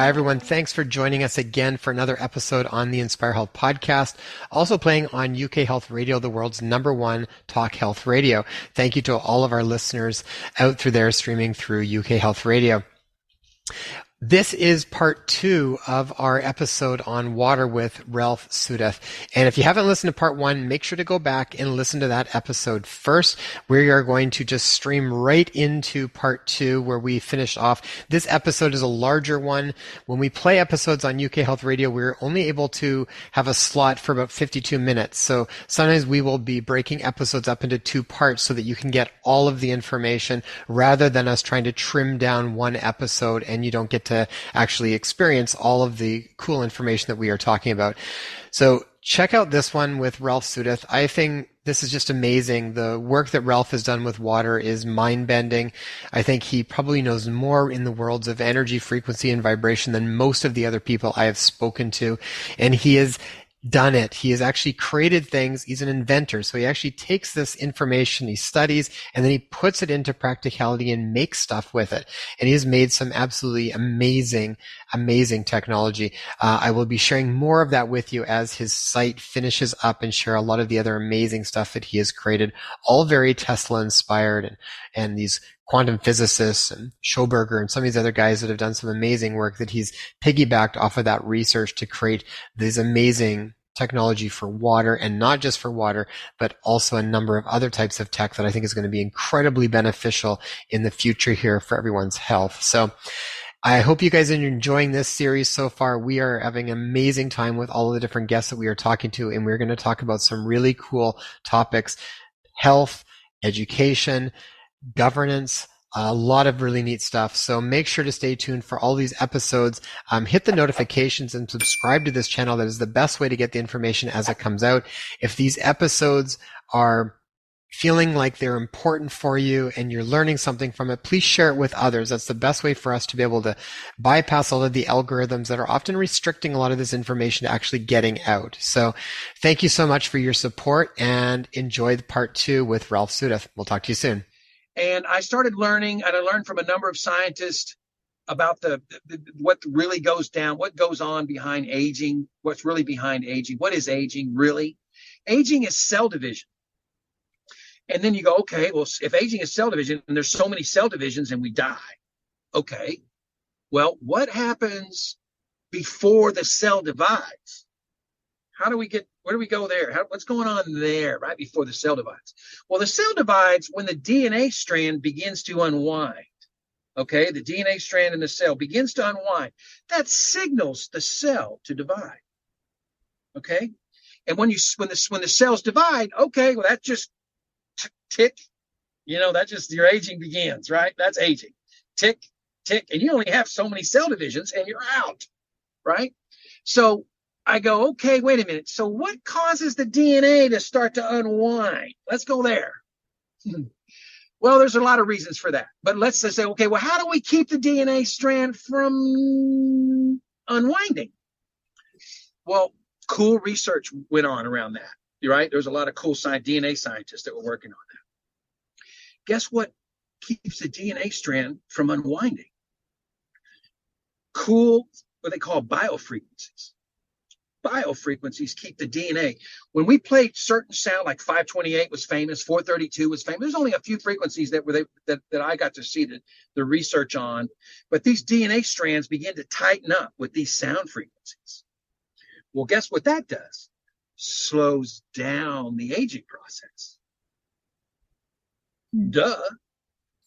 Hi, everyone. Thanks for joining us again for another episode on the Inspire Health podcast, also playing on UK Health Radio, the world's #1 talk health radio. Thank you to all of our listeners out through there streaming through UK Health Radio. This is part 2 of our episode on water with Ralph Sudeth. And if you haven't listened to part 1, make sure to go back and listen to that episode first. We are going to just stream right into part 2 where we finished off. This episode is a larger one. When we play episodes on UK Health Radio, we're only able to have a slot for about 52 minutes. So sometimes we will be breaking episodes up into 2 parts so that you can get all of the information rather than us trying to trim down one episode and you don't get to actually experience all of the cool information that we are talking about. So check out this one with Ralph Sudeth. I think this is just amazing. The work that Ralph has done with water is mind-bending. I think he probably knows more in the worlds of energy, frequency, and vibration than most of the other people I have spoken to. And he is done it. He has actually created things. He's an inventor. So he actually takes this information, he studies, and then he puts it into practicality and makes stuff with it. And he has made some absolutely amazing, amazing technology. I will be sharing more of that with you as his site finishes up and share a lot of the other amazing stuff that he has created, all very Tesla inspired and these quantum physicists and Schoberger and some of these other guys that have done some amazing work that he's piggybacked off of that research to create these amazing technology for water, and not just for water, but also a number of other types of tech that I think is going to be incredibly beneficial in the future here for everyone's health. So I hope you guys are enjoying this series so far. We are having an amazing time with all of the different guests that we are talking to, and we're going to talk about some really cool topics: health, education, governance, a lot of really neat stuff. So make sure to stay tuned for all these episodes. Hit the notifications and subscribe to this channel. That is the best way to get the information as it comes out. If these episodes are feeling like they're important for you and you're learning something from it, please share it with others. That's the best way for us to be able to bypass all of the algorithms that are often restricting a lot of this information to actually getting out. So thank you so much for your support, and enjoy part 2 with Ralph Sudeth. We'll talk to you soon. And I started learning, and I learned from a number of scientists about what really goes down, what goes on behind aging, what's really behind aging. What is aging really? Aging is cell division. And then you go, okay, well, if aging is cell division and there's so many cell divisions and we die, okay, well, what happens before the cell divides? Where do we go there? What's going on there right before the cell divides? Well, the cell divides when the DNA strand begins to unwind. Okay, the DNA strand in the cell begins to unwind. That signals the cell to divide. Okay, and when the cells divide, okay, well, that just tick. That just your aging begins, right? That's aging. Tick, tick, and you only have so many cell divisions, and you're out, right? So I go, okay, wait a minute. So what causes the DNA to start to unwind? Let's go there. Well, there's a lot of reasons for that. But let's just say, okay, well, how do we keep the DNA strand from unwinding? Well, cool research went on around that. You're right. There's a lot of cool DNA scientists that were working on that. Guess what keeps the DNA strand from unwinding? Cool, what they call biofrequencies. Biofrequencies keep the DNA. When we played certain sound, like 528 was famous, 432 was famous. There's only a few frequencies that I got to see the research on, but these DNA strands begin to tighten up with these sound frequencies. Well, guess what that does? Slows down the aging process. Duh,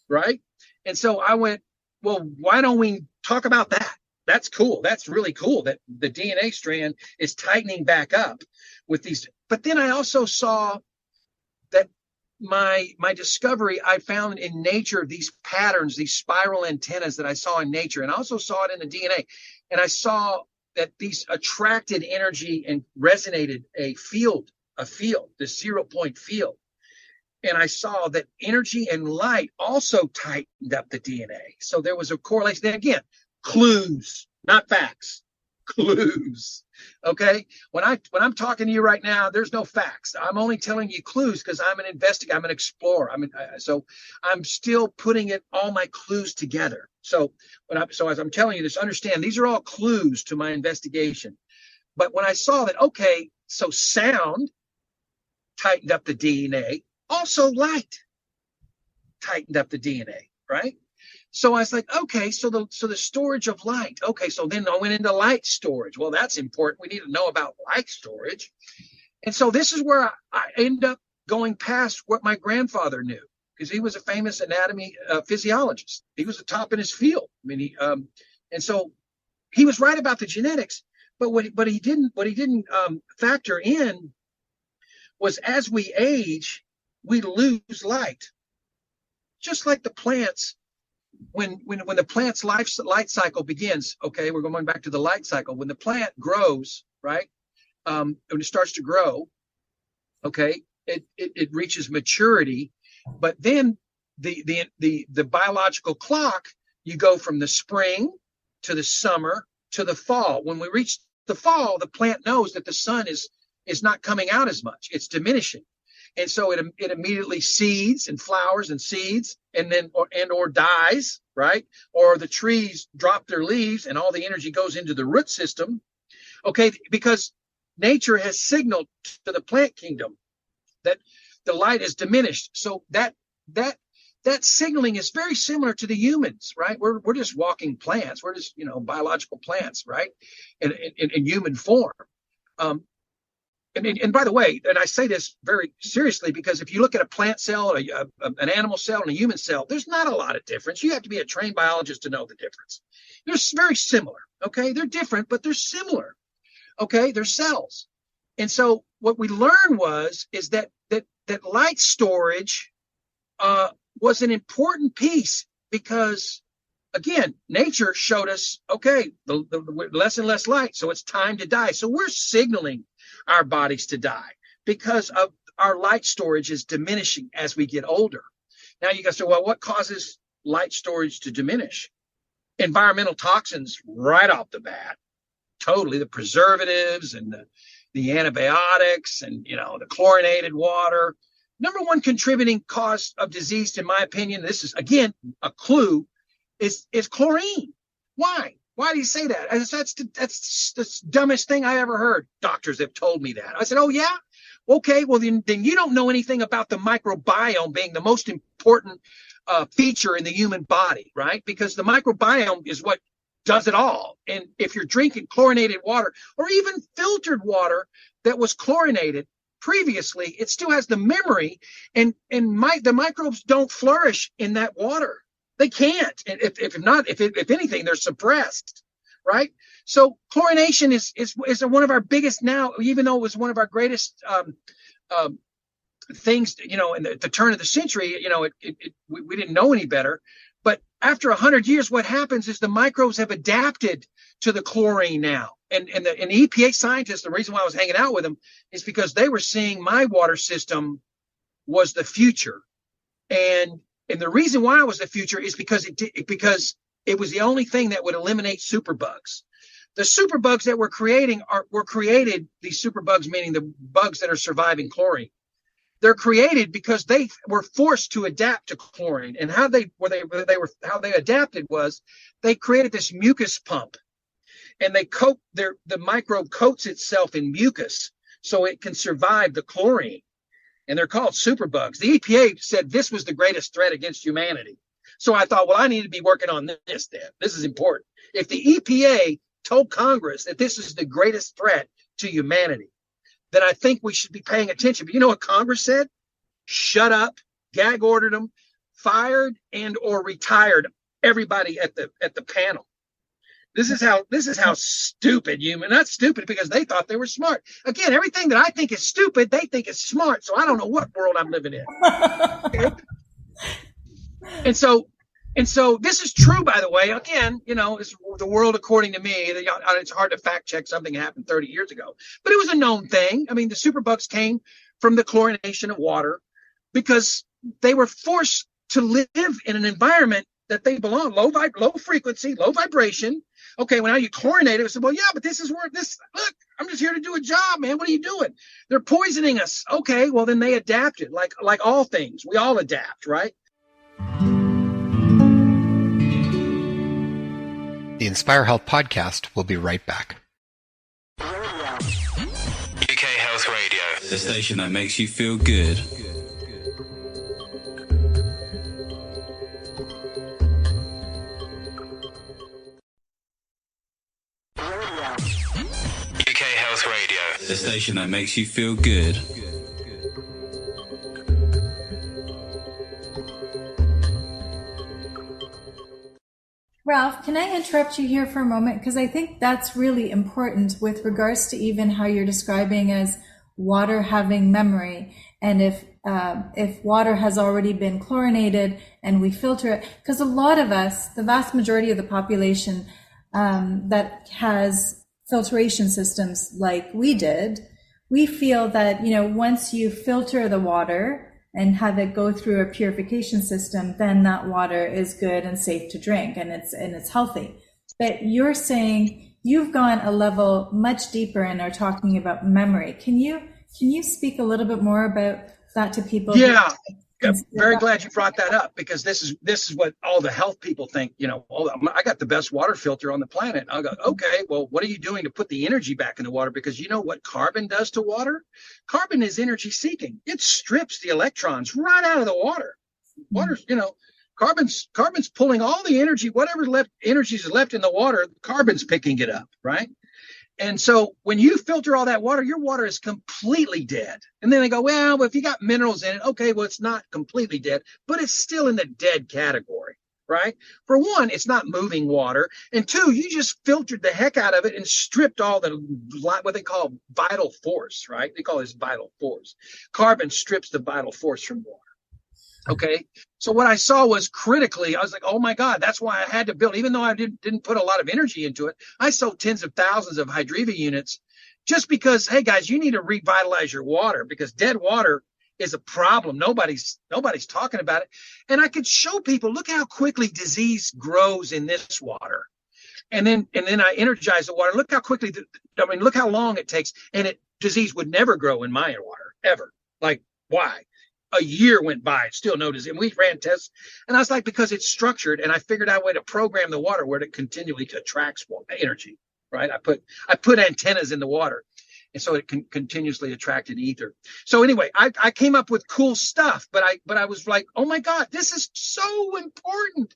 right? And so I went, well, why don't we talk about that? That's cool. That's really cool that the DNA strand is tightening back up with these. But then I also saw that my discovery, I found in nature these patterns, these spiral antennas that I saw in nature, and I also saw it in the DNA. And I saw that these attracted energy and resonated a field, the 0-point field. And I saw that energy and light also tightened up the DNA. So there was a correlation. Then again, clues, not facts. clues. Okay. When I'm talking to you right now, there's no facts. I'm only telling you clues because I'm an investigator. I'm an explorer. So I'm still putting all my clues together. So as I'm telling you this, understand these are all clues to my investigation. But when I saw that, okay, so sound tightened up the DNA, also light tightened up the DNA, right? So I was like, okay, so the storage of light. Okay, so then I went into light storage. Well, that's important. We need to know about light storage. And so this is where I end up going past what my grandfather knew, because he was a famous anatomy physiologist. He was the top in his field. I mean, and so he was right about the genetics, but what he didn't factor in was as we age, we lose light, just like the plants. When the plant's light cycle begins, okay, we're going back to the light cycle. When the plant grows, right, when it starts to grow, okay, it reaches maturity, but then the biological clock, you go from the spring to the summer to the fall. When we reach the fall, the plant knows that the sun is not coming out as much; it's diminishing. And so it immediately seeds and flowers and seeds and then or dies, right? Or the trees drop their leaves and all the energy goes into the root system. Okay, because nature has signaled to the plant kingdom that the light is diminished. So that signaling is very similar to the humans, right? We're just walking plants. We're just, biological plants, right? In human form. And by the way, and I say this very seriously, because if you look at a plant cell, an animal cell, and a human cell, there's not a lot of difference. You have to be a trained biologist to know the difference. They're very similar, okay? They're different, but they're similar, okay? They're cells. And so what we learned is that light storage was an important piece because, again, nature showed us, okay, the less and less light, so it's time to die. So we're signaling our bodies to die because of our light storage is diminishing as we get older. Now you guys say, well, what causes light storage to diminish? Environmental toxins right off the bat, totally. The preservatives and the antibiotics and, the chlorinated water. Number one contributing cause of disease, in my opinion, this is, again, a clue, is chlorine. Why? Why do you say that? That's the dumbest thing I ever heard. Doctors have told me that. I said, oh, yeah? Okay, well, then you don't know anything about the microbiome being the most important feature in the human body, right? Because the microbiome is what does it all. And if you're drinking chlorinated water or even filtered water that was chlorinated previously, it still has the memory, and the microbes don't flourish in that water. They can't. If anything, they're suppressed, right? So chlorination is one of our biggest now, even though it was one of our greatest things, in the turn of the century. We didn't know any better. But after 100 years, what happens is the microbes have adapted to the chlorine now. And the EPA scientists, the reason why I was hanging out with them is because they were seeing my water system was the future. And the reason why it was the future is because it was the only thing that would eliminate superbugs. The superbugs that we're creating were created, these superbugs, meaning the bugs that are surviving chlorine. They're created because they were forced to adapt to chlorine. And how they adapted was they created this mucus pump, and the microbe coats itself in mucus so it can survive the chlorine. And they're called superbugs. The EPA said this was the greatest threat against humanity. So I thought, well, I need to be working on this then. This is important. If the EPA told Congress that this is the greatest threat to humanity, then I think we should be paying attention. But you know what Congress said? Shut up, gag ordered them, fired and or retired everybody at the panel. This is how stupid not stupid because they thought they were smart. Again, everything that I think is stupid, they think is smart. So I don't know what world I'm living in. Okay? And so this is true, by the way. Again, it's the world according to me. It's hard to fact check something that happened 30 years ago, but it was a known thing. I mean, the superbugs came from the chlorination of water because they were forced to live in an environment that they belong. Low frequency, low vibration. Okay, well now you chlorinate it. I said, well, yeah, but this is where this. Look, I'm just here to do a job, man. What are you doing? They're poisoning us. Okay, well then they adapted, like all things. We all adapt, right? The Inspire Health podcast will be right back. UK Health Radio, the station that makes you feel good. UK Health Radio, the station that makes you feel good. Ralph, can I interrupt you here for a moment? Because I think that's really important with regards to even how you're describing as water having memory. And if water has already been chlorinated and we filter it, because a lot of us, the vast majority of the population that has filtration systems like we did, we feel that, once you filter the water and have it go through a purification system, then that water is good and safe to drink and it's healthy. But you're saying you've gone a level much deeper and are talking about memory. Can you speak a little bit more about that to people? Yeah. Very glad you brought that up, because this is what all the health people think. I got the best water filter on the planet. I'll go, okay, well, what are you doing to put the energy back in the water? Because you know what carbon does to water? Carbon is energy seeking. It strips the electrons right out of the water. Water's, carbon's pulling all the energy, whatever energy is left in the water, carbon's picking it up, right? And so when you filter all that water, your water is completely dead. And then they go, well, if you got minerals in it, okay, well, it's not completely dead, but it's still in the dead category, right? For one, it's not moving water. And two, you just filtered the heck out of it and stripped all the, what they call vital force, right? They call this vital force. Carbon strips the vital force from water. Okay. So what I saw was critically, I was like, oh my God, that's why I had to build, even though I didn't put a lot of energy into it. I sold tens of thousands of Hydriva units just because, hey guys, you need to revitalize your water, because dead water is a problem. Nobody's talking about it. And I could show people, look how quickly disease grows in this water. And then I energize the water. Look how quickly, look how long it takes. And disease would never grow in my water, ever. Like, why? A year went by, still no disease. And we ran tests, and I was like, because it's structured, and I figured out a way to program the water where it continually attracts energy, right? I put antennas in the water, and so it continuously attracted ether. So anyway, I came up with cool stuff, but I was like, oh my God, this is so important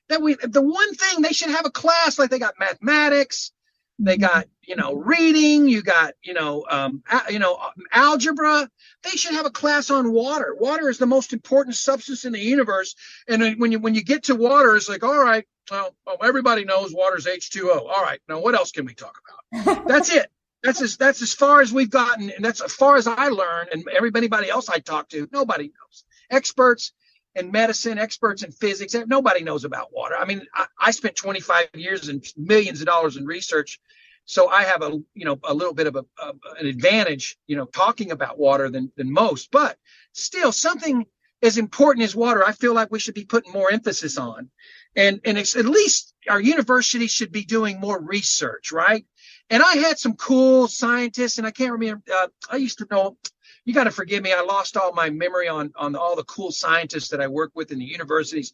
that the one thing they should have a class, like they got mathematics, they got, reading, you got, algebra. They should have a class on water. Water is the most important substance in the universe. And when you get to water, it's like, all right, well, everybody knows water is H2O. All right, now what else can we talk about? That's it. That's as far as we've gotten. And that's as far as I learned. And everybody else I talk to, nobody knows. Experts in medicine, experts in physics, nobody knows about water. I mean, I spent 25 years and millions of dollars in research. So I have a little bit of an advantage, talking about water than most, but still something as important as water, I feel like we should be putting more emphasis on. And it's, at least our universities should be doing more research, right? And I had some cool scientists, and I can't remember, I used to know, you got to forgive me, I lost all my memory on all the cool scientists that I work with in the universities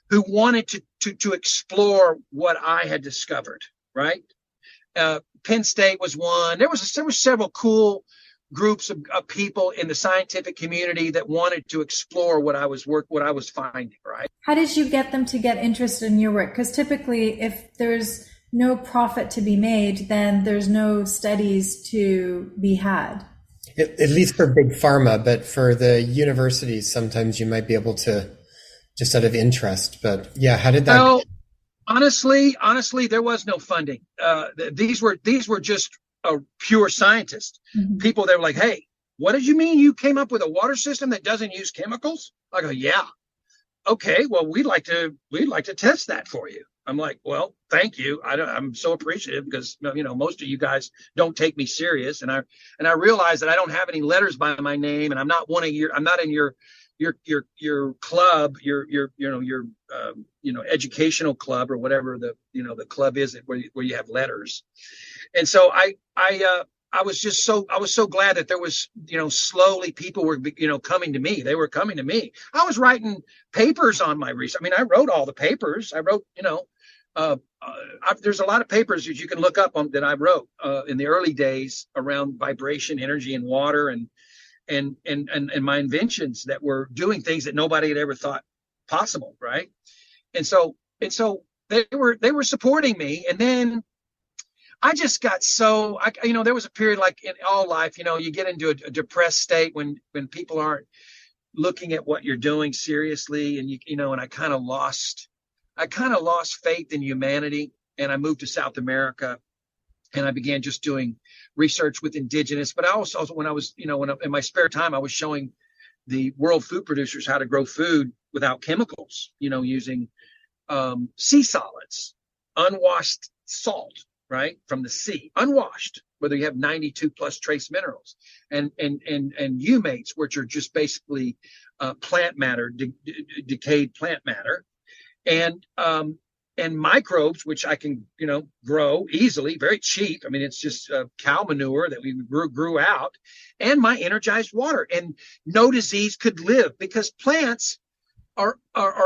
who wanted to explore what I had discovered, right? Penn State was one. There were several cool groups of people in the scientific community that wanted to explore what I was finding, right? How did you get them to get interested in your work? Because typically, if there's no profit to be made, then there's no studies to be had. At least for big pharma, but for the universities, sometimes you might be able to just out of interest. But yeah, how did that? Well, honestly, there was no funding. These were just pure scientists. Mm-hmm. People that were like, hey, what did you mean you came up with a water system that doesn't use chemicals? I go, yeah. Okay, well, we'd like to test that for you. I'm like, well, thank you. I'm so appreciative, because most of you guys don't take me serious, and I realize that I don't have any letters by my name, and I'm not in your your club, your educational club or whatever the club is where you have letters. And so I was so glad that there was, slowly people were, coming to me. They were coming to me. I was writing papers on my research. I mean, I wrote all the papers. I wrote, there's a lot of papers that you can look up on that I wrote in the early days around vibration, energy, and water, and my inventions that were doing things that nobody had ever thought possible, right? And so they were supporting me, and then I just got there was a period like in all life, you get into a depressed state when people aren't looking at what you're doing seriously, and and I kind of lost faith in humanity, and I moved to South America, and I began just doing research with indigenous. But I also when I was, in my spare time, I was showing the world food producers how to grow food without chemicals, using sea solids, unwashed salt, right, from the sea, unwashed, whether you have 92 plus trace minerals, and humates, which are just basically plant matter, decayed plant matter, and microbes, which I can, grow easily, very cheap. I mean, it's just cow manure that we grew out, and my energized water, and no disease could live, because plants are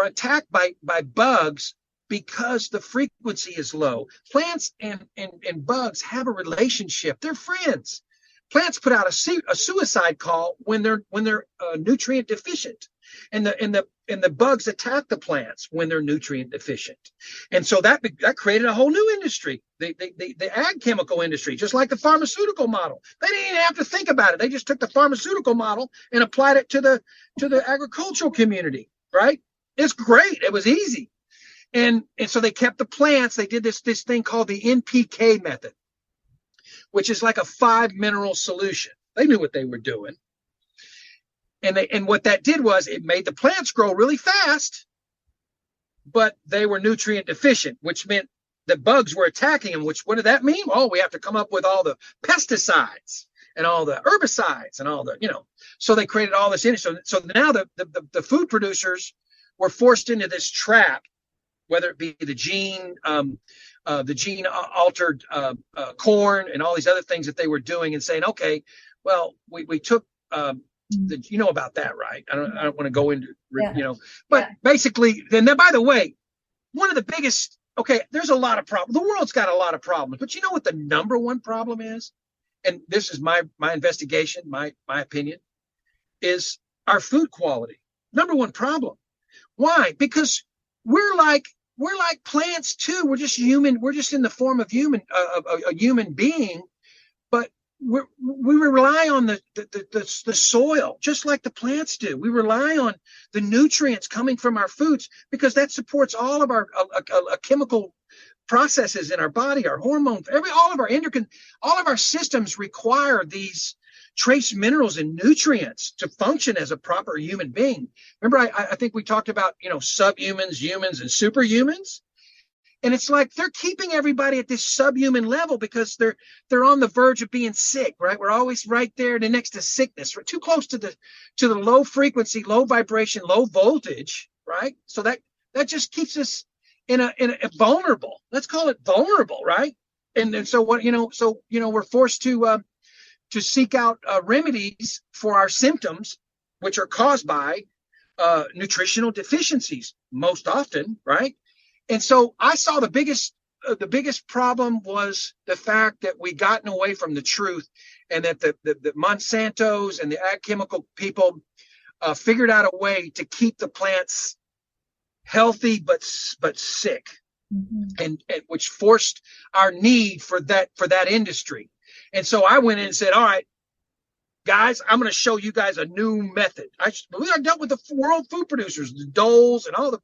attacked by bugs because the frequency is low. Plants and bugs have a relationship. They're friends. Plants put out a suicide call when they're nutrient deficient, and the bugs attack the plants when they're nutrient deficient. And so that created a whole new industry, the ag chemical industry, just like the pharmaceutical model. They didn't even have to think about it. They just took the pharmaceutical model and applied it to the agricultural community, right? It's great. It was easy. And so they kept the plants. They did this thing called the NPK method, which is like a 5 mineral solution. They knew what they were doing. And what that did was it made the plants grow really fast, but they were nutrient deficient, which meant the bugs were attacking them. What did that mean? Oh, we have to come up with all the pesticides and all the herbicides and all the, so they created all this industry. So now the food producers were forced into this trap, whether it be the gene altered corn and all these other things that they were doing, and saying, okay, well, we took about that, right? I don't want to go into, but basically, then by the way, one of the biggest, there's a lot of problems. The world's got a lot of problems, but you know what the number one problem is? And this is my investigation, my opinion, is our food quality. Number one problem. Why? Because we're like plants too. We're just human. We're just in the form of a human being, but we rely on the soil just like the plants do. We rely on the nutrients coming from our foods because that supports all of our chemical processes in our body, our hormones, all of our endocrine, all of our systems require these trace minerals and nutrients to function as a proper human being. Remember, I think we talked about, subhumans, humans, and superhumans. And it's like they're keeping everybody at this subhuman level because they're on the verge of being sick, right? We're always right there next to sickness. We're too close to the low frequency, low vibration, low voltage, right? So that just keeps us in a vulnerable. Let's call it vulnerable, right? And so we're forced to seek out remedies for our symptoms, which are caused by nutritional deficiencies most often, right? And so I saw the biggest problem was the fact that we gotten away from the truth, and that the Monsantos and the ag chemical people figured out a way to keep the plants healthy but sick, and which forced our need for that industry. And so I went in and said, all right, guys, I'm going to show you guys a new method. I dealt with the world food producers, the Doles, and all the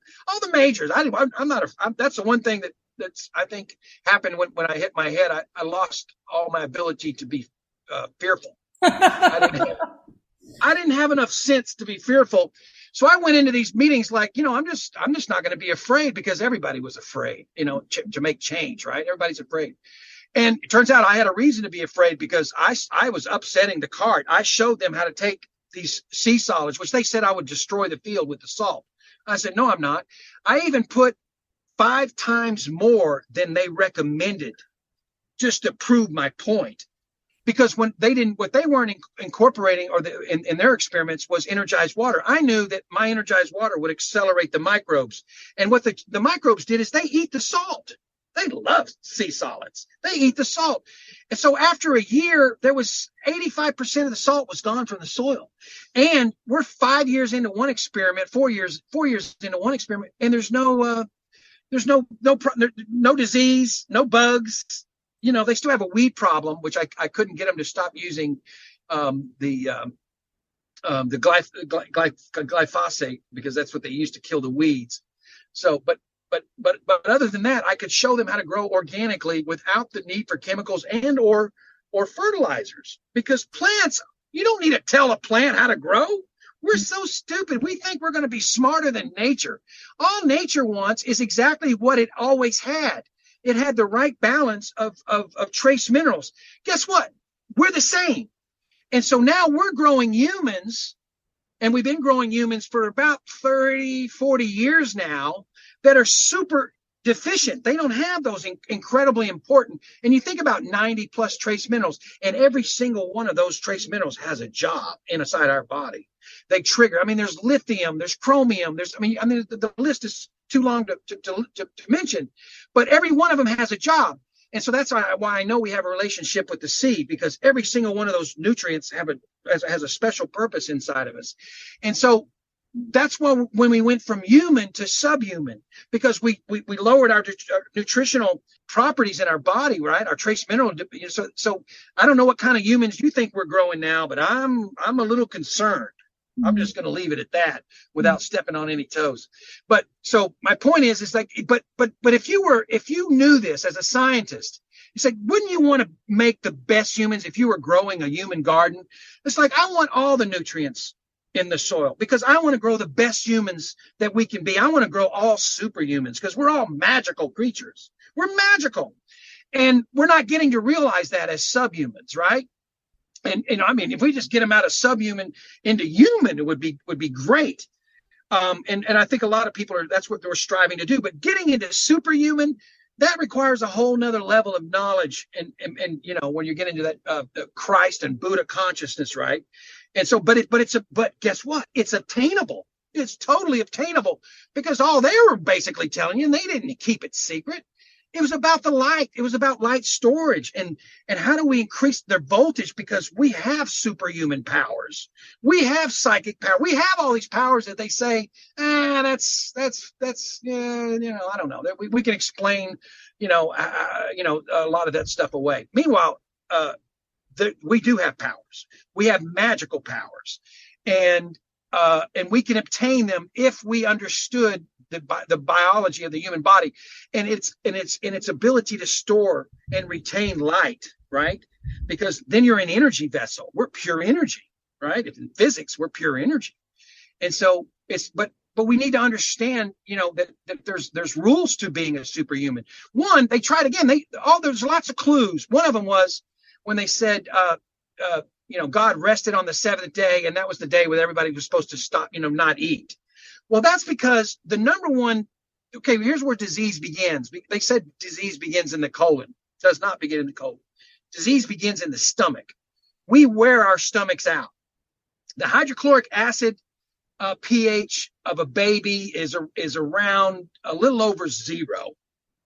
majors. That's the one thing that's I think happened when I hit my head. I lost all my ability to be fearful. I didn't have enough sense to be fearful. So I went into these meetings like, I'm just not going to be afraid, because everybody was afraid, to make change, right? Everybody's afraid. And it turns out I had a reason to be afraid, because I was upsetting the cart. I showed them how to take these sea solids, which they said I would destroy the field with the salt. I said, no, I'm not. I even put 5 times more than they recommended just to prove my point. Because what they weren't incorporating in their experiments was energized water. I knew that my energized water would accelerate the microbes. And what the microbes did is they eat the salt. They love sea solids. They eat the salt. And so after a year, there was 85% of the salt was gone from the soil. And we're 5 years into one experiment, 4 years into one experiment, and there's no disease, no bugs. They still have a weed problem, which I couldn't get them to stop using the glyphosate, because that's what they use to kill the weeds. So, but other than that, I could show them how to grow organically without the need for chemicals and or fertilizers. Because plants, you don't need to tell a plant how to grow. We're so stupid. We think we're going to be smarter than nature. All nature wants is exactly what it always had. It had the right balance of trace minerals. Guess what? We're the same. And so now we're growing humans, and we've been growing humans for about 30, 40 years now, that are super deficient. They don't have those incredibly important. And you think about 90 plus trace minerals, and every single one of those trace minerals has a job inside our body. They trigger. I mean, there's lithium, there's chromium, the list is too long to mention, but every one of them has a job. And so that's why I know we have a relationship with the sea, because every single one of those nutrients has a special purpose inside of us. And so that's why when we went from human to subhuman, because we lowered our nutritional properties in our body, right? Our trace mineral. So I don't know what kind of humans you think we're growing now, but I'm a little concerned. I'm just going to leave it at that without stepping on any toes. But so my point is like, but if you knew this as a scientist, it's like, wouldn't you want to make the best humans if you were growing a human garden? It's like, I want all the nutrients in the soil because I want to grow the best humans that we can be. I want to grow all superhumans because we're all magical creatures. We're magical. And we're not getting to realize that as subhumans, right? And I mean, if we just get them out of subhuman into human, it would be great. And I think a lot of people that's what they're striving to do. But getting into superhuman, that requires a whole nother level of knowledge. And when you get into that Christ and Buddha consciousness, right? And so, but guess what? It's attainable. It's totally obtainable because all they were basically telling you, and they didn't keep it secret. It was about the light. It was about light storage and how do we increase their voltage, because we have superhuman powers. We have psychic power. We have all these powers that they say, that's I don't know. We can explain, a lot of that stuff away. Meanwhile, we do have powers. We have magical powers, and we can obtain them if we understood the biology of the human body and its ability to store and retain light, right? Because then you're an energy vessel. We're pure energy, right? In physics, we're pure energy. And so but we need to understand, that there's rules to being a superhuman. One, they tried again. There's lots of clues. One of them was when they said, God rested on the seventh day, and that was the day when everybody was supposed to stop, not eat. Well, that's because the number one, here's where disease begins. They said disease begins in the colon. It does not begin in the colon. Disease begins in the stomach. We wear our stomachs out. The hydrochloric acid pH of a baby is around a little over 0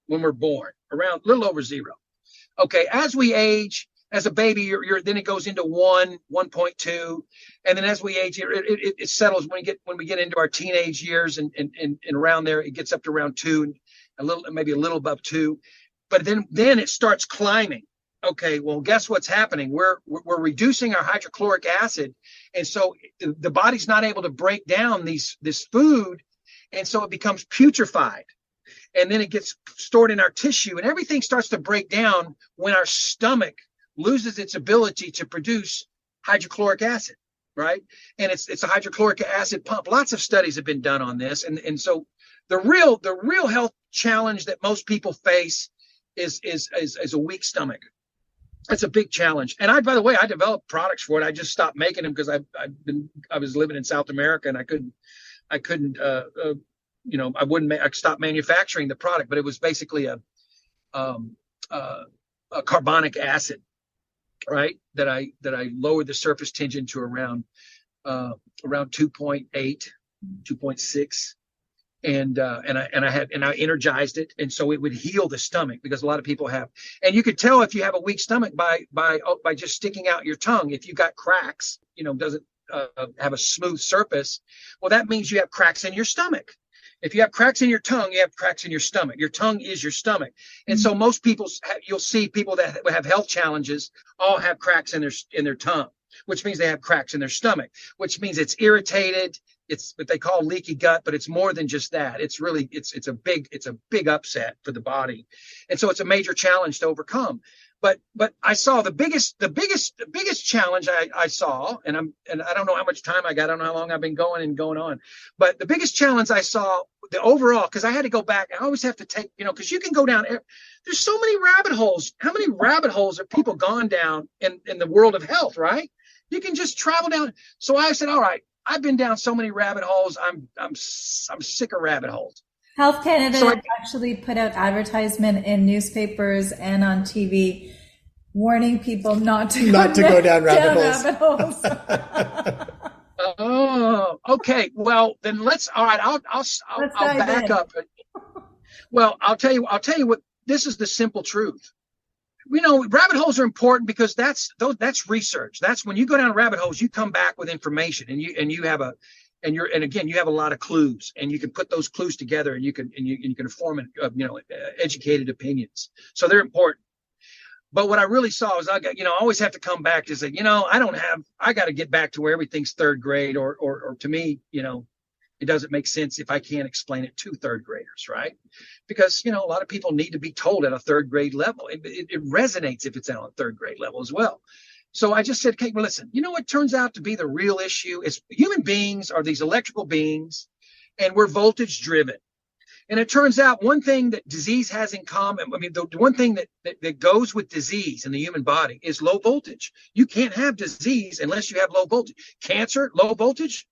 when we're born, around a little over 0. Okay, as we age, as a baby, then it goes into 1.2, and then as we age, it settles when we get into our teenage years, and around there it gets up to around 2, and maybe a little above 2, but then it starts climbing. Okay, well, guess what's happening? We're reducing our hydrochloric acid, and so the body's not able to break down this food, and so it becomes putrefied. And then it gets stored in our tissue, and everything starts to break down when our stomach loses its ability to produce hydrochloric acid, right? And it's a hydrochloric acid pump. Lots of studies have been done on this. And so the real health challenge that most people face is a weak stomach. That's a big challenge. And by the way, I developed products for it. I just stopped making them because I was living in South America and I couldn't, I stopped manufacturing the product, but it was basically um, a carbonic acid, right? That I lowered the surface tension to around 2.8, 2.6. And I energized it. And so it would heal the stomach because a lot of people have, and you could tell if you have a weak stomach by just sticking out your tongue. If you got cracks, doesn't have a smooth surface. Well, that means you have cracks in your stomach. If you have cracks in your tongue, you have cracks in your stomach. Your tongue is your stomach. And so most people, you'll see people that have health challenges all have cracks in their tongue, which means they have cracks in their stomach, which means it's irritated. It's what they call leaky gut, but it's more than just that. It's really, it's a big upset for the body. And so it's a major challenge to overcome. But I saw the biggest challenge I saw, and I don't know how much time I got. I don't know how long I've been going on, but the biggest challenge I saw, the overall, because I had to go back. I always have to take, because you can go down. There's so many rabbit holes. How many rabbit holes have people gone down in the world of health, right? You can just travel down. So I said, all right, I've been down so many rabbit holes. I'm sick of rabbit holes. Health Canada actually put out advertisement in newspapers and on TV warning people not to go down rabbit holes. Oh, okay. Well, then all right. I'll back up. Well, I'll tell you what, this is the simple truth. Rabbit holes are important because that's research. That's when you go down rabbit holes, you come back with information and you have a lot of clues, and you can put those clues together and you can form educated opinions. So they're important. But what I really saw is I always have to come back to say, I got to get back to where everything's third grade or to me, it doesn't make sense if I can't explain it to third graders, right? Because, a lot of people need to be told at a third grade level. It resonates if it's at a third grade level as well. So I just said, okay, well, listen, what turns out to be the real issue is human beings are these electrical beings, and we're voltage driven. And it turns out one thing that disease has in common, the one thing that goes with disease in the human body is low voltage. You can't have disease unless you have low voltage. Cancer, low voltage,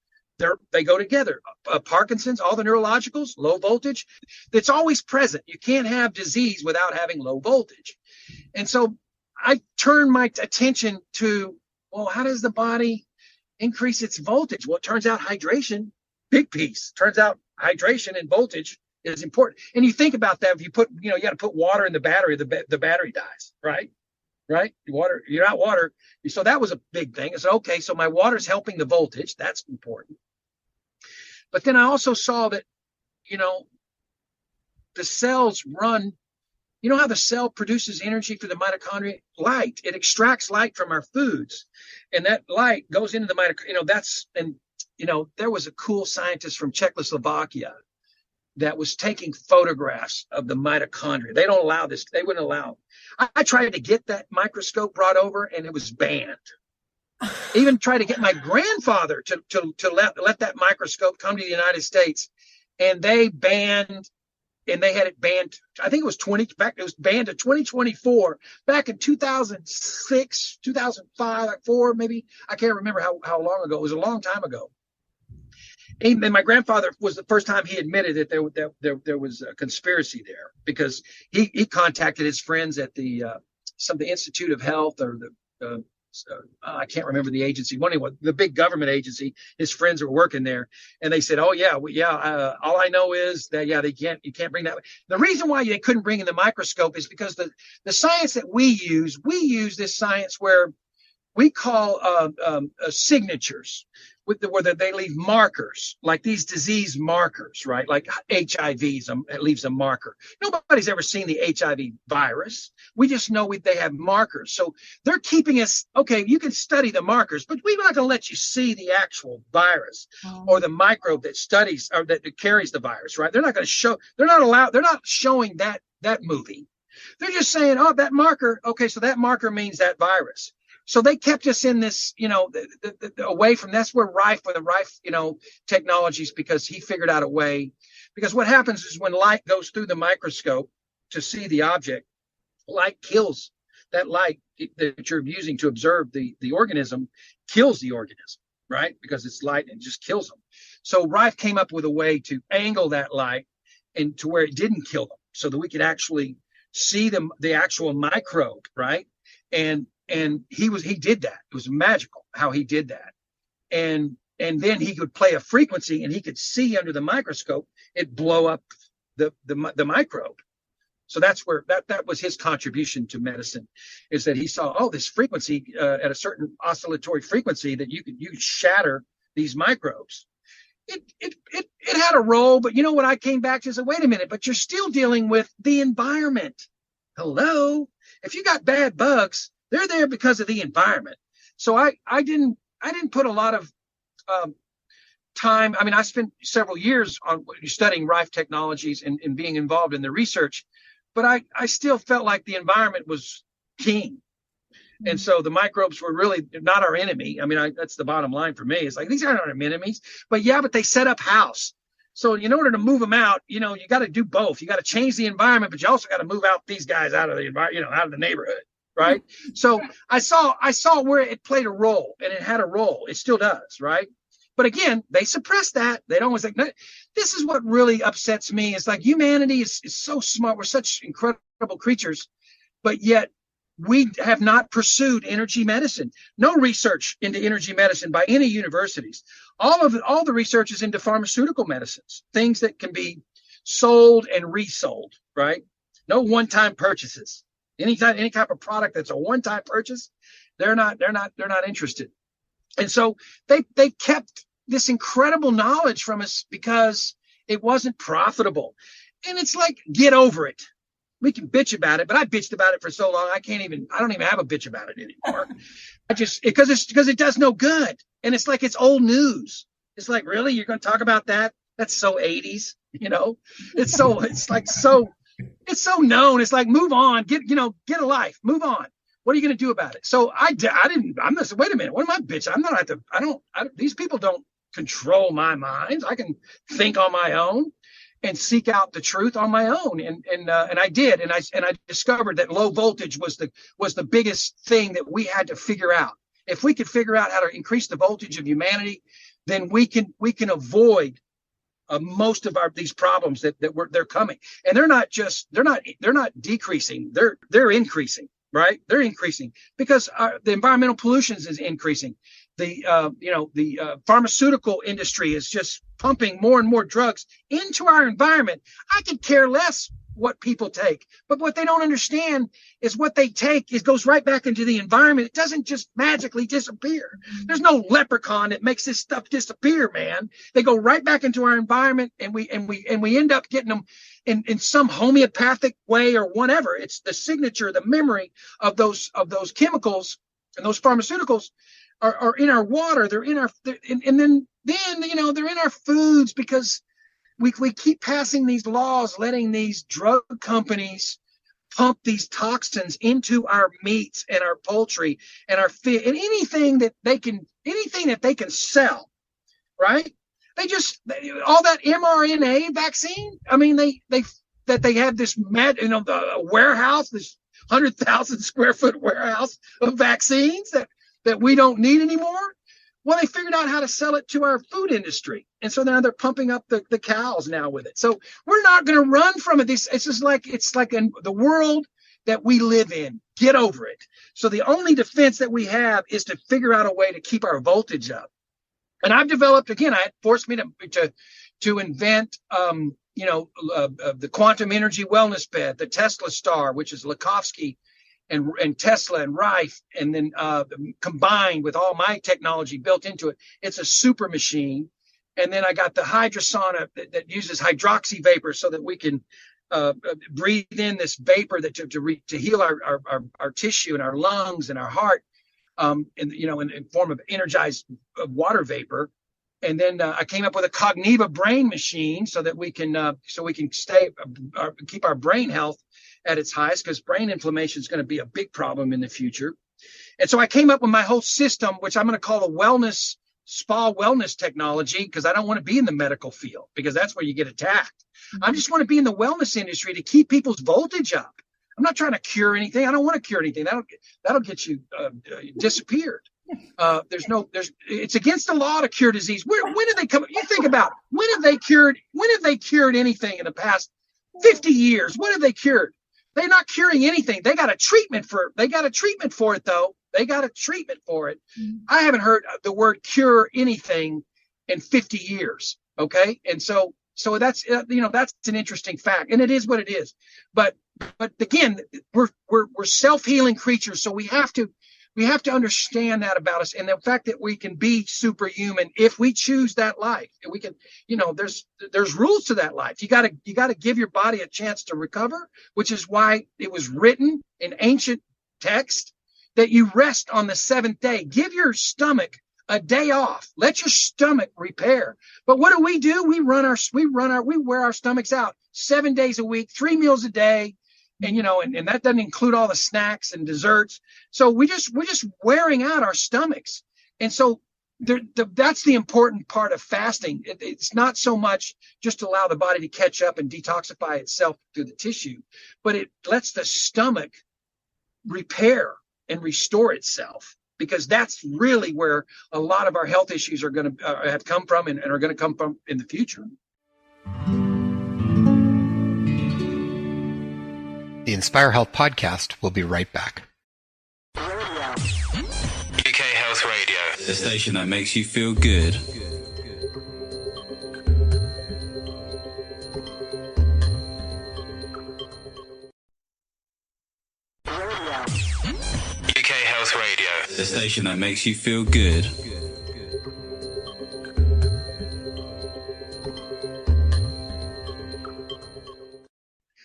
they go together. Parkinson's, all the neurologicals, low voltage. It's always present. You can't have disease without having low voltage. And so I turned my attention to, well, how does the body increase its voltage? Well, it turns out hydration, big piece. Turns out hydration and voltage is important. And you think about that, if you put, you got to put water in the battery, the battery dies, right? You're out water. So that was a big thing. I said, okay, so my water's helping the voltage. That's important. But then I also saw that, the cells run, how the cell produces energy for the mitochondria? Light. It extracts light from our foods. And that light goes into the mitochondria, there was a cool scientist from Czechoslovakia that was taking photographs of the mitochondria. They don't allow this. They wouldn't allow. I tried to get that microscope brought over, and it was banned. Even tried to get my grandfather to let that microscope come to the United States, and they banned. And they had it banned. I think it was it was banned to 2024. Back in 2006, 2005, like 4, maybe. I can't remember how long ago. It was a long time ago. And my grandfather was the first time he admitted that there was a conspiracy there, because he contacted his friends at the Institute of Health, or the I can't remember the agency, the big government agency. His friends were working there, and they said, "Oh yeah, all I know is that you can't bring that." The reason why they couldn't bring in the microscope is because the science that we use this science where we call signatures, where they leave markers, like these disease markers, right? Like HIV, it leaves a marker. Nobody's ever seen the HIV virus. We just know they have markers. So they're keeping us, okay, you can study the markers, but we're not going to let you see the actual virus or the microbe that studies or that carries the virus, right? They're not showing that movie. They're just saying, oh, that marker, okay, so that marker means that virus. So they kept us in this, away from, that's where Rife technologies, because he figured out a way, because what happens is when light goes through the microscope to see the object, light kills that light that you're using to observe the organism kills the organism, right? Because it's light and it just kills them. So Rife came up with a way to angle that light and to where it didn't kill them, so that we could actually see the actual microbe, right? And he did that. It was magical how he did that. And then he could play a frequency and he could see under the microscope it blow up the microbe. So that's where that was his contribution to medicine, is that he saw, this frequency at a certain oscillatory frequency that you could shatter these microbes. It had a role, but you know what I came back to is, wait a minute, but you're still dealing with the environment. Hello, if you got bad bugs, they're there because of the environment. So I didn't put a lot of time. I mean, I spent several years on studying Rife technologies and being involved in the research, but I still felt like the environment was king. And so the microbes were really not our enemy. I mean, that's the bottom line for me. It's like, these aren't our enemies, but they set up house. So in order to move them out, you got to do both. You got to change the environment, but you also got to move out these guys out of the environment, out of the neighborhood. Right. So I saw where it played a role, and it had a role. It still does. Right. But again, they suppress that. They don't was like, no, this is what really upsets me. It's like humanity is so smart. We're such incredible creatures, but yet we have not pursued energy medicine. No research into energy medicine by any universities. All the research is into pharmaceutical medicines, things that can be sold and resold, right? No one-time purchases. Any type of product that's a one-time purchase, they're not interested. And so they kept this incredible knowledge from us because it wasn't profitable. And it's like, get over it. We can bitch about it, but I bitched about it for so long. I don't even have a bitch about it anymore. Because it does no good. And it's like, it's old news. It's like, really? You're going to talk about that? That's so 80s, it's so known. It's like, move on, get a life, move on. What are you going to do about it? So I'm just, wait a minute. What am I bitching? These people don't control my mind. I can think on my own and seek out the truth on my own. And I did. And I discovered that low voltage was the biggest thing that we had to figure out. If we could figure out how to increase the voltage of humanity, then we can avoid most of these problems they're coming. And they're not decreasing. They're increasing, right? They're increasing because the environmental pollution is increasing. The pharmaceutical industry is just pumping more and more drugs into our environment. I could care less what people take, but what they don't understand is what they take goes right back into the environment. It doesn't just magically disappear. There's no leprechaun that makes this stuff disappear, man. They go right back into our environment, and we end up getting them in some homeopathic way or whatever. It's the signature, the memory of those chemicals and those pharmaceuticals are in our water. They're in and then they're in our foods, because we keep passing these laws, letting these drug companies pump these toxins into our meats and our poultry and our fish and anything that they can sell, right? All that mRNA vaccine. I mean, they have this the warehouse, this 100,000 square foot warehouse of vaccines that we don't need anymore. Well, they figured out how to sell it to our food industry. And so now they're pumping up the cows now with it. So we're not going to run from it. It's like in the world that we live in. Get over it. So the only defense that we have is to figure out a way to keep our voltage up. And I've developed, again, it forced me to invent, the quantum energy wellness bed, the Tesla Star, which is Likovsky and Tesla and Rife, and then combined with all my technology built into it, it's a super machine. And then I got the hydrosauna that uses hydroxy vapor so that we can breathe in this vapor to heal our tissue and our lungs and our heart, in form of energized water vapor. And then I came up with a Cogniva brain machine so that we can keep our brain health at its highest, because brain inflammation is going to be a big problem in the future. And so I came up with my whole system, which I'm going to call a spa wellness technology, because I don't want to be in the medical field, because that's where you get attacked. I just want to be in the wellness industry to keep people's voltage up. I'm not trying to cure anything. I don't want to cure anything. That'll get you disappeared. It's against the law to cure disease. When did they come? You think about it. When have they cured anything in the past 50 years? What have they cured? They're not curing anything. They got a treatment for it. They got a treatment for it, though. They got a treatment for it. I haven't heard the word cure anything in 50 years. Okay. And so that's, that's an interesting fact, and it is what it is. But again, we're self-healing creatures. So we have to understand that about us, and the fact that we can be superhuman if we choose that life. And we can, there's rules to that life. You got to give your body a chance to recover, which is why it was written in ancient text that you rest on the seventh day. Give your stomach a day off. Let your stomach repair. But what do? We wear our stomachs out 7 days a week, 3 meals a day. And, and that doesn't include all the snacks and desserts. So we're just wearing out our stomachs. And so that's the important part of fasting. It's not so much just to allow the body to catch up and detoxify itself through the tissue, but it lets the stomach repair and restore itself, because that's really where a lot of our health issues are going to have come from and are going to come from in the future. The Inspire Health podcast will be right back. UK Health Radio, the station that makes you feel good. UK Health Radio, the station that makes you feel good.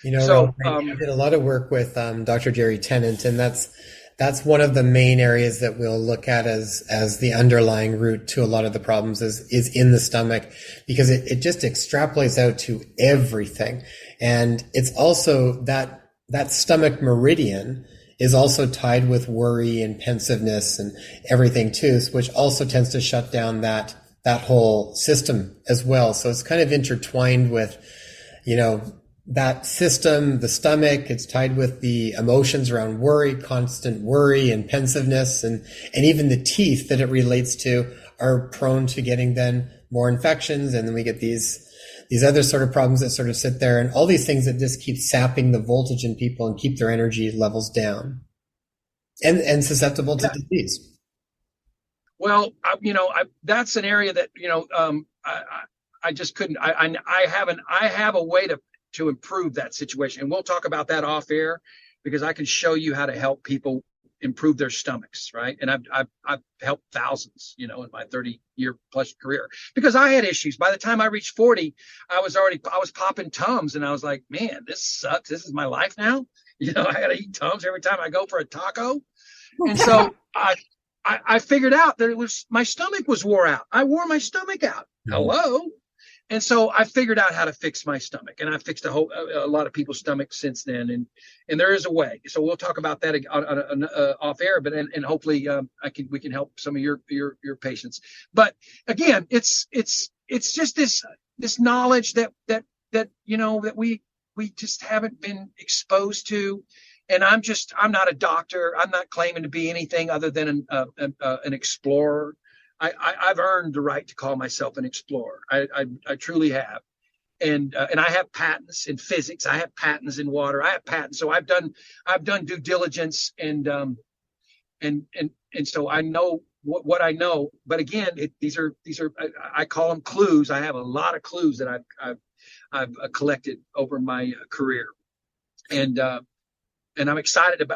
I did a lot of work with Dr. Jerry Tennant, and that's one of the main areas that we'll look at as the underlying root to a lot of the problems is in the stomach, because it just extrapolates out to everything. And it's also that stomach meridian is also tied with worry and pensiveness and everything too, which also tends to shut down that whole system as well. So it's kind of intertwined with, that system, the stomach. It's tied with the emotions around worry, constant worry and pensiveness, and even the teeth that it relates to are prone to getting then more infections. And then we get these other sort of problems that sort of sit there, and all these things that just keep sapping the voltage in people and keep their energy levels down and susceptible to disease. Well, that's an area that, I just couldn't, I have a way to improve that situation. And we'll talk about that off air, because I can show you how to help people improve their stomachs. Right. And I've helped thousands, in my 30-year plus career, because I had issues. By the time I reached 40, I was popping Tums, and I was like, man, this sucks. This is my life now. I got to eat Tums every time I go for a taco. And so I figured out that my stomach was wore out. I wore my stomach out. Hello. And so I figured out how to fix my stomach, and I fixed a lot of people's stomachs since then. And there is a way. So we'll talk about that off air, but and hopefully we can help some of your patients. But again, it's just this knowledge that we just haven't been exposed to. And I'm not a doctor. I'm not claiming to be anything other than an explorer. I've earned the right to call myself an explorer. I truly have. And I have patents in physics. I have patents in water. I have patents. So I've done due diligence, and so I know what I know. But again, these are I call them clues. I have a lot of clues that I've collected over my career, and I'm excited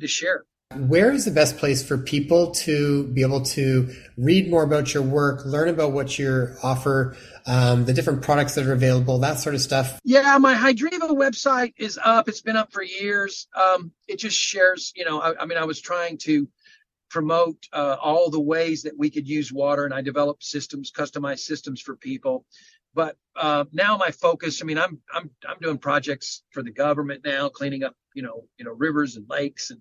to share. Where is the best place for people to be able to read more about your work, learn about what you offer, the different products that are available, that sort of stuff? Yeah, my Hydriva website is up. It's been up for years. It just shares, I was trying to promote all the ways that we could use water, and I developed customized systems for people. But now my focus, I'm doing projects for the government now, cleaning up, rivers and lakes, and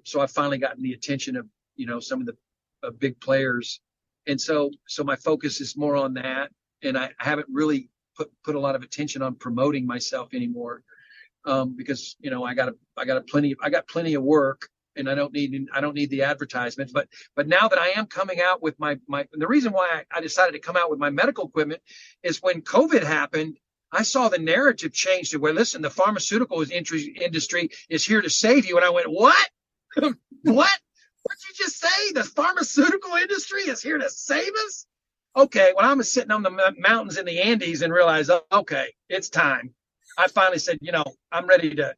so I've finally gotten the attention of, some of the big players. And so my focus is more on that. And I haven't really put a lot of attention on promoting myself anymore. because I got plenty of work, and I don't need the advertisements. But now that I am coming out with my and the reason why I decided to come out with my medical equipment is when COVID happened, I saw the narrative change to where, listen, the pharmaceutical industry is here to save you. And I went, what? What? What'd you just say? The pharmaceutical industry is here to save us? Okay, well, I'm sitting on the mountains in the Andes and realized, okay, it's time. I finally said, I'm ready to,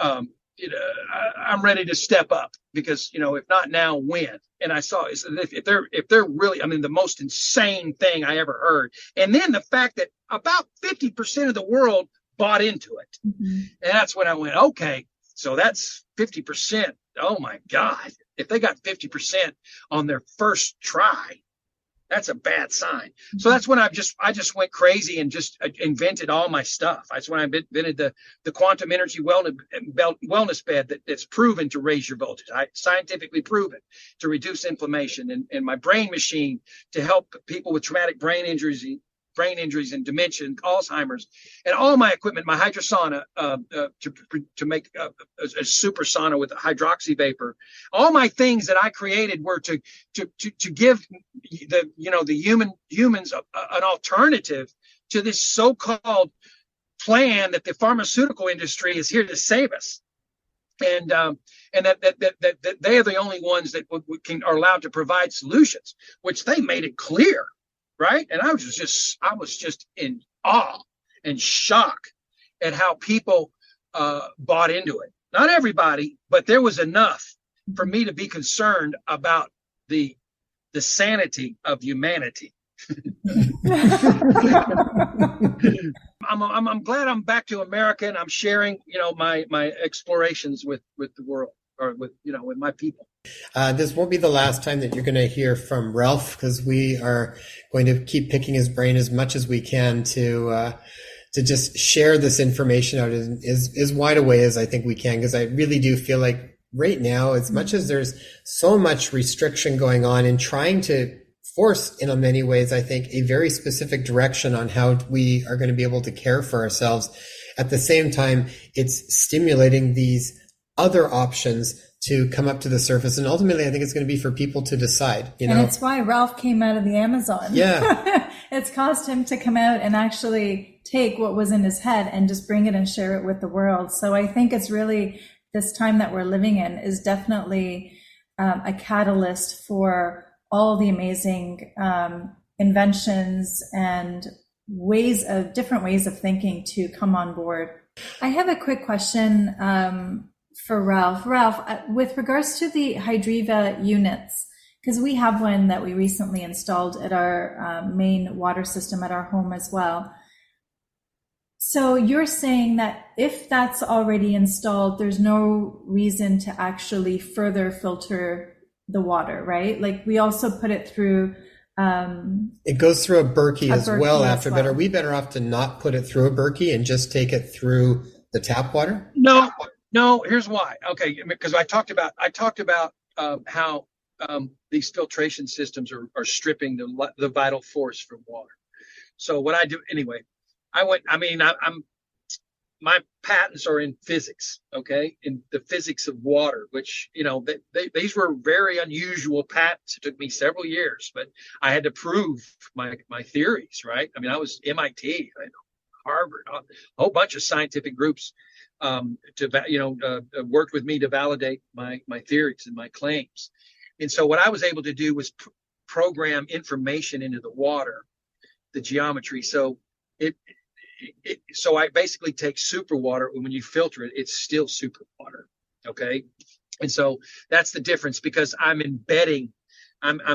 I'm ready to step up, because, if not now, when? And I saw if they're really, the most insane thing I ever heard. And then the fact that about 50% of the world bought into it. Mm-hmm. And that's when I went, okay, so that's 50%. Oh my God. If they got 50% on their first try, that's a bad sign. So that's when I just went crazy and just invented all my stuff. That's when I invented the quantum energy wellness bed that's proven to raise your voltage. Scientifically proven to reduce inflammation, and my brain machine to help people with traumatic brain injuries and dementia and Alzheimer's, and all my equipment, my hydrosauna to make a super sauna with hydroxy vapor. All my things that I created were to give the humans an alternative to this so-called plan that the pharmaceutical industry is here to save us. And that they are the only ones that are allowed to provide solutions, which they made it clear. Right. And I was just in awe and shock at how people bought into it. Not everybody, but there was enough for me to be concerned about the sanity of humanity. I'm glad I'm back to America, and I'm sharing, my explorations with the world, or with my people. This won't be the last time that you're going to hear from Ralph, because we are going to keep picking his brain as much as we can to just share this information out as wide a way as I think we can, because I really do feel like right now, as much as there's so much restriction going on and trying to force, in many ways, I think, a very specific direction on how we are going to be able to care for ourselves. At the same time, it's stimulating these other options to come up to the surface. And ultimately, I think it's going to be for people to decide, And it's why Ralph came out of the Amazon. Yeah. It's caused him to come out and actually take what was in his head and just bring it and share it with the world. So I think it's really, this time that we're living in is definitely a catalyst for all the amazing inventions and different ways of thinking to come on board. I have a quick question for Ralph. Ralph, with regards to the Hydriva units, because we have one that we recently installed at our main water system at our home as well. So you're saying that if that's already installed, there's no reason to actually further filter the water, right? Like, we also put it through. It goes through a Berkey as well after, but are we better off to not put it through a Berkey and just take it through the tap water? No, here's why. Okay, because I talked about how these filtration systems are stripping the vital force from water. So what I do anyway, my patents are in physics, okay, in the physics of water, which, these were very unusual patents. It took me several years, but I had to prove my theories, right? I was MIT, Harvard, a whole bunch of scientific groups worked with me to validate my theories and my claims. And so what I was able to do was program information into the water, the geometry. So so I basically take super water, and when you filter it, it's still super water. Okay. And so that's the difference, because I'm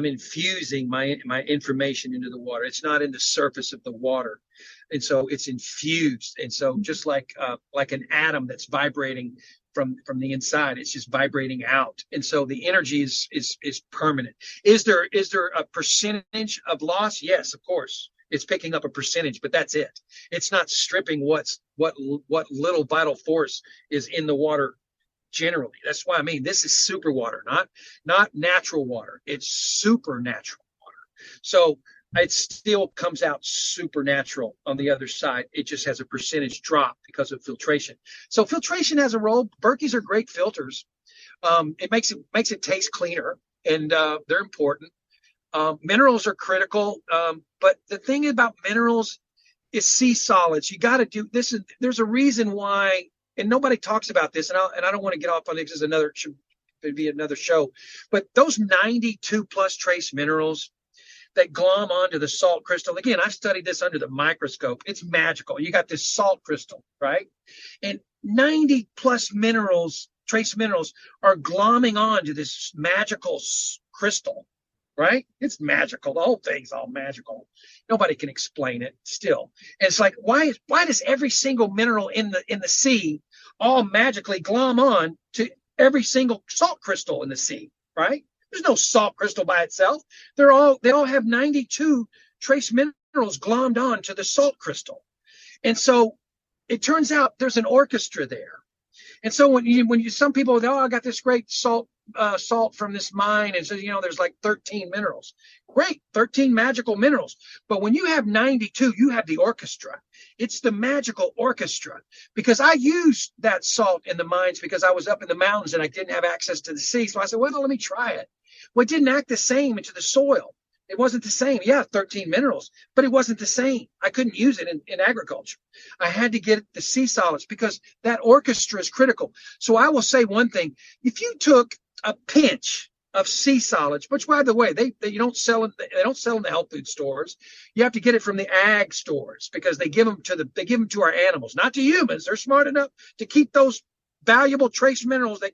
infusing my information into the water. It's not in the surface of the water. And so it's infused. And so just like an atom that's vibrating from the inside, it's just vibrating out. And so the energy is permanent. Is there a percentage of loss? Yes, of course. It's picking up a percentage, but that's it. It's not stripping what little vital force is in the water generally. That's why this is super water, not natural water. It's supernatural water. So it still comes out supernatural on the other side. It just has a percentage drop because of filtration. So filtration has a role. Berkeys are great filters. It makes it taste cleaner, and they're important. Minerals are critical, but the thing about minerals is sea solids. You got to do this. There's a reason why, and nobody talks about this. And I don't want to get off on this as should be another show. But those 92 plus trace minerals that glom onto the salt crystal. Again, I've studied this under the microscope. It's magical. You got this salt crystal, right? And 90 plus minerals, trace minerals, are glomming onto this magical crystal, right? It's magical. The whole thing's all magical. Nobody can explain it still. And it's like, why does every single mineral in the sea all magically glom on to every single salt crystal in the sea, right? There's no salt crystal by itself. They all have 92 trace minerals glommed on to the salt crystal. And so it turns out there's an orchestra there. And so when some people, I got this great salt from this mine, and so there's like 13 minerals. Great, 13 magical minerals. But when you have 92, you have the orchestra. It's the magical orchestra. Because I used that salt in the mines because I was up in the mountains and I didn't have access to the sea. So I said, well, let me try it. Well, it didn't act the same into the soil. It wasn't the same. Yeah, 13 minerals, but it wasn't the same. I couldn't use it in agriculture. I had to get the sea solids because that orchestra is critical. So I will say one thing. If you took a pinch of sea solids, which by the way, they don't sell in the health food stores. You have to get it from the ag stores because they give them to our animals, not to humans. They're smart enough to keep those valuable trace minerals that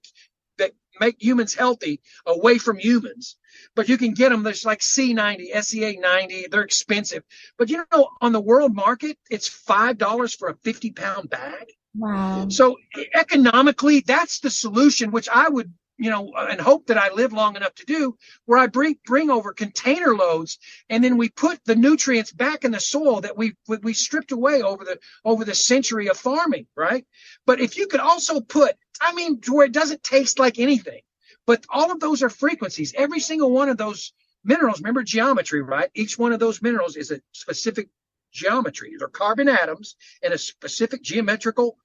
make humans healthy away from humans. But you can get them. There's like C90, SEA90. They're expensive. But on the world market, it's $5 for a 50-pound bag. Wow. So economically, that's the solution, which I would, and hope that I live long enough to do, where I bring over container loads, and then we put the nutrients back in the soil that we stripped away over the century of farming, right? But if you could also put, to where it doesn't taste like anything, but all of those are frequencies. Every single one of those minerals, remember geometry, right? Each one of those minerals is a specific geometry. They're carbon atoms in a specific geometrical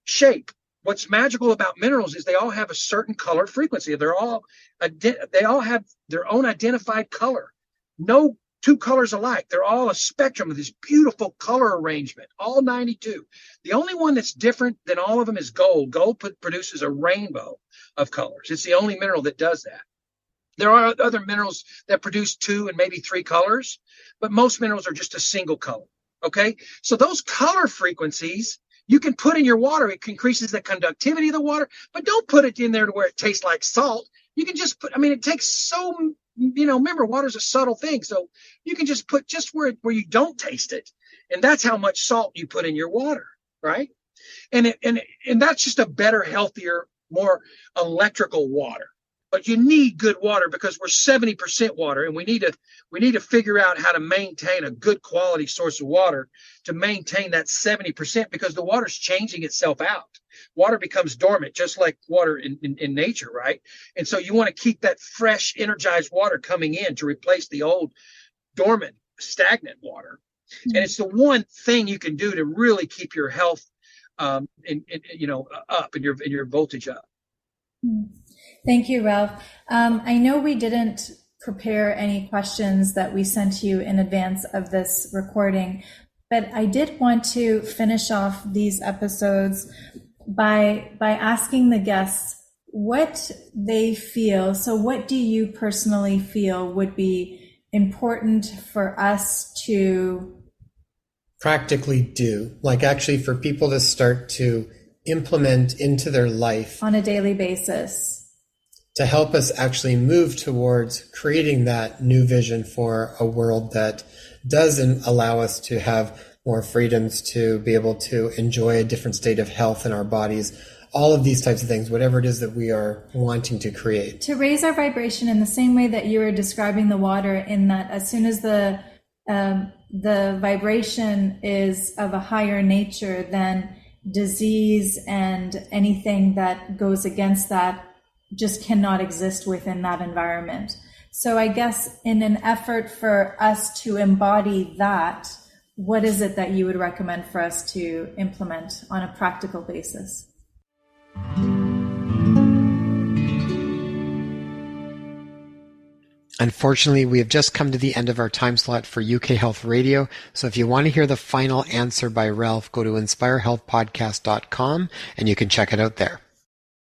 shape. What's magical about minerals is they all have a certain color frequency. They all have their own identified color. No two colors alike. They're all a spectrum of this beautiful color arrangement, all 92. The only one that's different than all of them is gold. Gold produces a rainbow of colors. It's the only mineral that does that. There are other minerals that produce 2 and maybe 3 colors, but most minerals are just a single color. Okay? So those color frequencies you can put in your water. It increases the conductivity of the water, but don't put it in there to where it tastes like salt. You can just put, it takes so, remember, water's a subtle thing. So you can just put just where you don't taste it. And that's how much salt you put in your water, right? And that's just a better, healthier, more electrical water. But you need good water because we're 70% water, and we need to figure out how to maintain a good quality source of water to maintain that 70%, because the water's changing itself out. Water becomes dormant, just like water in nature, right? And so you want to keep that fresh, energized water coming in to replace the old, dormant, stagnant water. Mm-hmm. And it's the one thing you can do to really keep your health, up and your voltage up. Mm-hmm. Thank you, Ralph. I know we didn't prepare any questions that we sent you in advance of this recording, but I did want to finish off these episodes by asking the guests what they feel. So what do you personally feel would be important for us to practically do, like actually for people to start to implement into their life on a daily basis, to help us actually move towards creating that new vision for a world that doesn't allow us to have more freedoms, to be able to enjoy a different state of health in our bodies, all of these types of things, whatever it is that we are wanting to create. To raise our vibration in the same way that you were describing the water, in that as soon as the vibration is of a higher nature, then disease and anything that goes against that just cannot exist within that environment. So I guess in an effort for us to embody that, what is it that you would recommend for us to implement on a practical basis? Unfortunately, we have just come to the end of our time slot for UK Health Radio. So if you want to hear the final answer by Ralph, go to inspirehealthpodcast.com and you can check it out there.